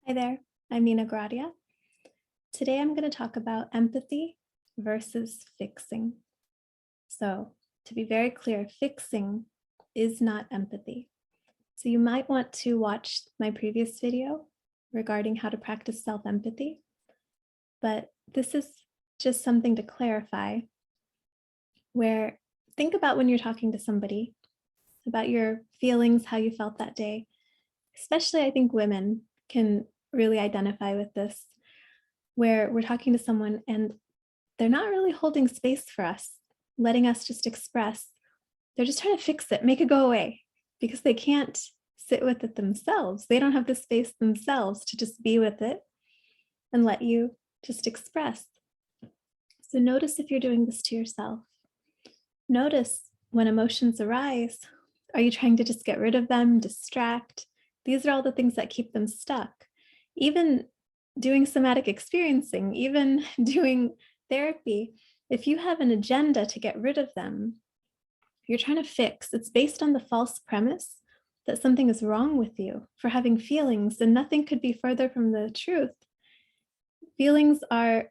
Hi there, I'm Goradia. Today I'm going to talk about empathy versus fixing. So, to be very clear, fixing is not empathy. So, you might want to watch my previous video regarding how to practice self-empathy, but this is just something to clarify where think about when you're talking to somebody about your feelings, how you felt that day. Especially, I think women can really identify with this, where we're talking to someone and they're not really holding space for us, letting us just express. They're just trying to fix it, make it go away, because they can't sit with it themselves. They don't have the space themselves to just be with it and let you just express. So notice if you're doing this to yourself. Notice when emotions arise, are you trying to just get rid of them, distract? These are all the things that keep them stuck. Even doing somatic experiencing, even doing therapy, if you have an agenda to get rid of them, you're trying to fix, it's based on the false premise that something is wrong with you for having feelings, and nothing could be further from the truth. Feelings are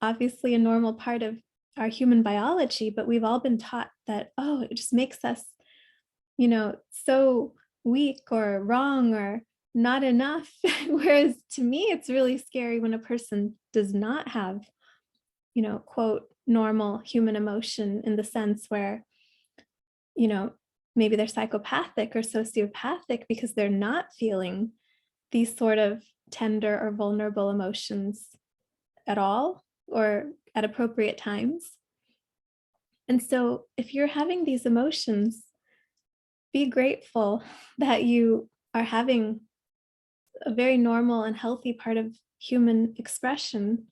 obviously a normal part of our human biology, but we've all been taught that, oh, it just makes us, so weak or wrong or not enough. Whereas to me, it's really scary when a person does not have, quote, normal human emotion, in the sense where, maybe they're psychopathic or sociopathic because they're not feeling these sort of tender or vulnerable emotions at all or at appropriate times. And so if you're having these emotions, be grateful that you are having a very normal and healthy part of human expression.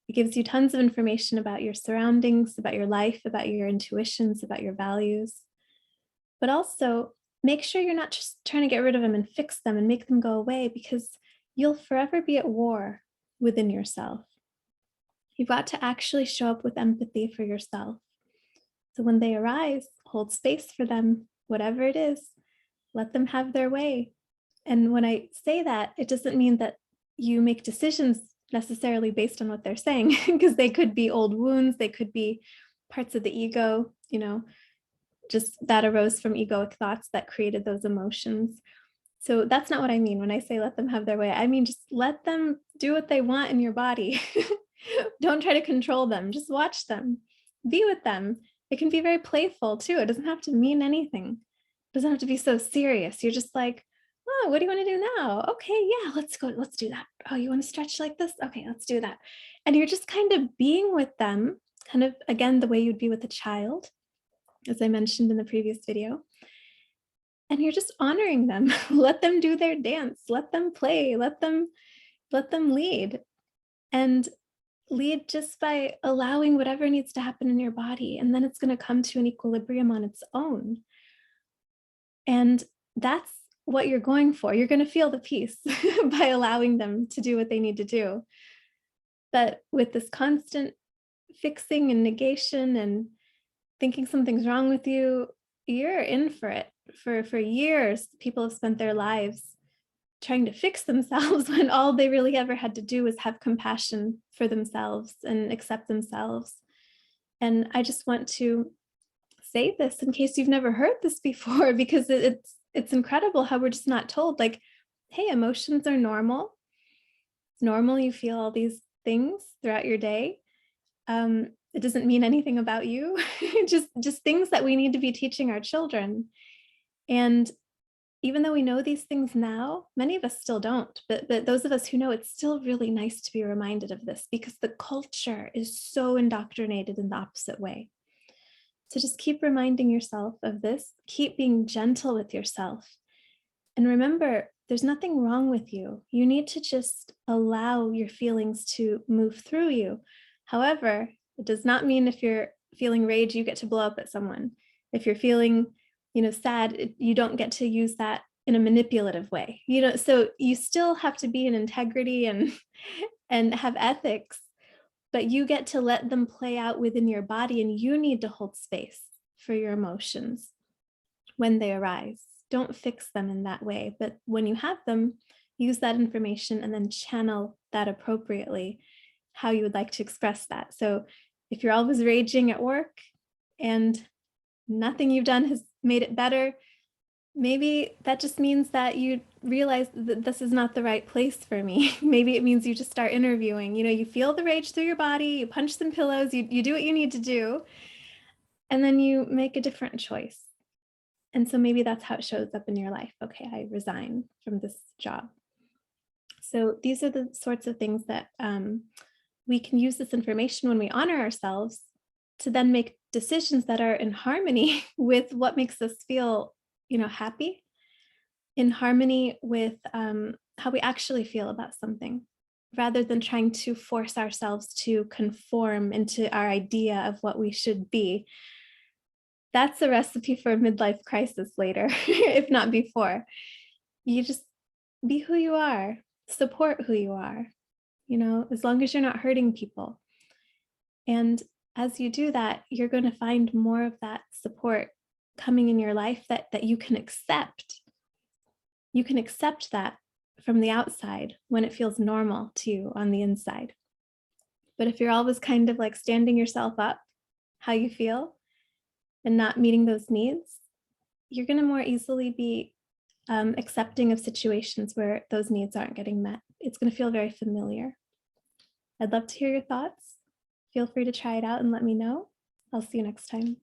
It gives you tons of information about your surroundings, about your life, about your intuitions, about your values. But also make sure you're not just trying to get rid of them and fix them and make them go away, because you'll forever be at war within yourself. You've got to actually show up with empathy for yourself. So when they arise, hold space for them, whatever it is, let them have their way. And when I say that, it doesn't mean that you make decisions necessarily based on what they're saying, because they could be old wounds, they could be parts of the ego, just that arose from egoic thoughts that created those emotions. So that's not what I mean when I say let them have their way. I mean, just let them do what they want in your body. Don't try to control them. Just watch them. Be with them. It can be very playful too. It doesn't have to mean anything. It doesn't have to be so serious. You're just like, oh, what do you want to do now? Okay, yeah, let's go. Let's do that. Oh, you want to stretch like this? Okay, let's do that. And you're just kind of being with them, kind of, again, the way you'd be with a child, as I mentioned in the previous video. And you're just honoring them. Let them do their dance. Let them play. Let them lead. And lead just by allowing whatever needs to happen in your body. And then it's going to come to an equilibrium on its own. And that's what you're going for. You're going to feel the peace by allowing them to do what they need to do. But with this constant fixing and negation and thinking something's wrong with you, you're in for it. For years, people have spent their lives trying to fix themselves when all they really ever had to do was have compassion for themselves and accept themselves. And I just want to say this in case you've never heard this before, because it's incredible how we're just not told, like, hey, emotions are normal. It's normal you feel all these things throughout your day. It doesn't mean anything about you. just things that we need to be teaching our children. And even though we know these things now, many of us still don't, but those of us who know, it's still really nice to be reminded of this, because the culture is so indoctrinated in the opposite way. So just keep reminding yourself of this, keep being gentle with yourself. And remember, there's nothing wrong with you. You need to just allow your feelings to move through you. However, it does not mean if you're feeling rage, you get to blow up at someone. If you're feeling, sad, you don't get to use that in a manipulative way. So you still have to be in integrity and have ethics, but you get to let them play out within your body, and you need to hold space for your emotions when they arise. Don't fix them in that way, but when you have them, use that information and then channel that appropriately, how you would like to express that. So if you're always raging at work and nothing you've done has made it better, maybe that just means that you realize that this is not the right place for me. Maybe it means you just start interviewing. You feel the rage through your body, you punch some pillows, you do what you need to do, and then you make a different choice. And so maybe that's how it shows up in your life. Okay, I resign from this job. So these are the sorts of things that we can use this information when we honor ourselves to then make decisions that are in harmony with what makes us feel, happy, in harmony with how we actually feel about something, rather than trying to force ourselves to conform into our idea of what we should be. That's a recipe for a midlife crisis later, if not before. You just be who you are, support who you are, as long as you're not hurting people. And as you do that, you're going to find more of that support coming in your life that you can accept. You can accept that from the outside when it feels normal to you on the inside. But if you're always kind of like standing yourself up, how you feel, and not meeting those needs, you're going to more easily be accepting of situations where those needs aren't getting met. It's going to feel very familiar. I'd love to hear your thoughts. Feel free to try it out and let me know. I'll see you next time.